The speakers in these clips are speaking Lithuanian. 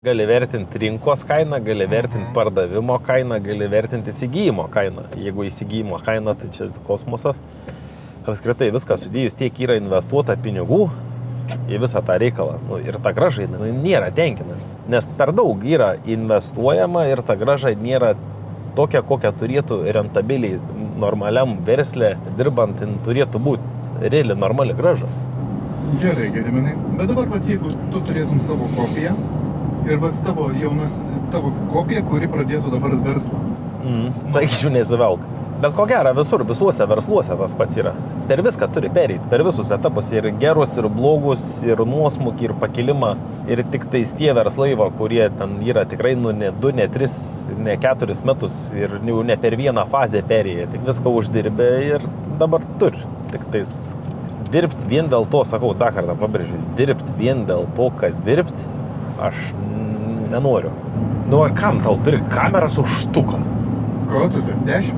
Gali vertinti rinkos kainą, gali vertinti pardavimo kainą, gali vertinti įsigijimo kainą. Jeigu įsigijimo kaina, tai čia kosmosas. Apskritai viskas sudėjus tiek yra investuota pinigų į visą tą reikalą. Ir ta grąža nėra tenkinanti. Nes per daug yra investuojama ir ta grąža nėra tokia, kokia turėtų rentabiliai normaliam versle dirbant, turėtų būti reali normali grąža. Gerai, Gediminai. Bet dabar, jeigu tu turėtum savo kopiją, ir tavo kopija, kuri pradėtų dabar verslą. Sakyčiau, nesivelk. Bet ko gero, visuose versluose tas pats yra. Per viską turi pereiti, per visus etapus. Ir gerus, ir blogus, ir nuosmukį, ir pakilimą. Ir tik tais tie verslai, kurie ten yra tikrai ne 2, ne 3, ne 4 metus ir ne per vieną fazę perėję. Tik viską uždirbė ir dabar turi. Tik tais dirbti vien dėl to, sakau, dar kartą pabrėžiu, dirbti vien dėl to, kad dirbti, aš nenoriu. Ar kam tau pirkti kameras už štuką? Ko tu tai? 10?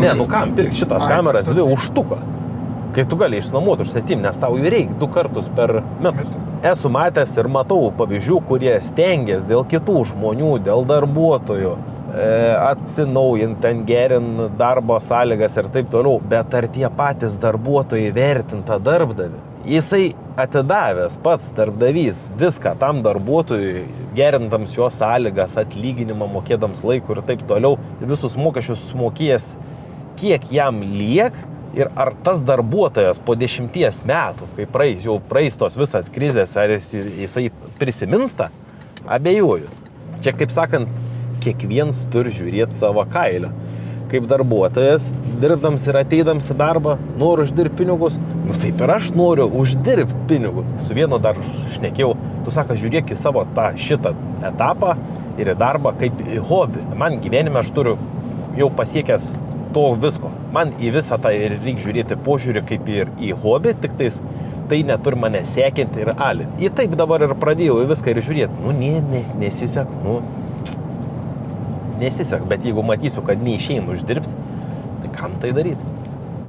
Ne, kam pirkti šitas kameras 2 už štuką? Kai tu gali išsinuomoti už setim, nes tau jų reikia 2 kartus per metus. Esu matęs ir matau pavyzdžių, kurie stengiasi dėl kitų žmonių, dėl darbuotojų, atsinaujint, ten gerint darbo sąlygas ir taip toliau. Bet ar tie patys darbuotojai vertinta darbdavį? Jisai atidavęs pats darbdavys viską tam darbuotojui, gerintams jo sąlygas, atlyginimą, mokėdams laikų ir taip toliau, visus mokesčius sumokėjęs, kiek jam liek ir ar tas darbuotojas po 10 metų, kai praeis tos visas krizės, ar jisai prisimins tą, abejoju. Čia, kaip sakant, kiekvienas turi žiūrėti savo kailio. Kaip darbuotojas, dirbdams ir ateidams į darbą, noriu uždirbti pinigus, taip ir aš noriu uždirbti pinigus. Su vienu dar šnekėjau, tu saka, žiūrėk į savo šitą etapą ir į darbą kaip į hobį. Man gyvenime aš turiu jau pasiekęs to visko. Man į visą tą ir reikia žiūrėti požiūrį kaip ir į hobį, tik tais tai neturi mane sekinti ir alinti. Į taip dabar ir pradėjau į viską ir žiūrėti, nesisek, bet jeigu matysiu, kad neišeina uždirbti, tai kam tai daryti?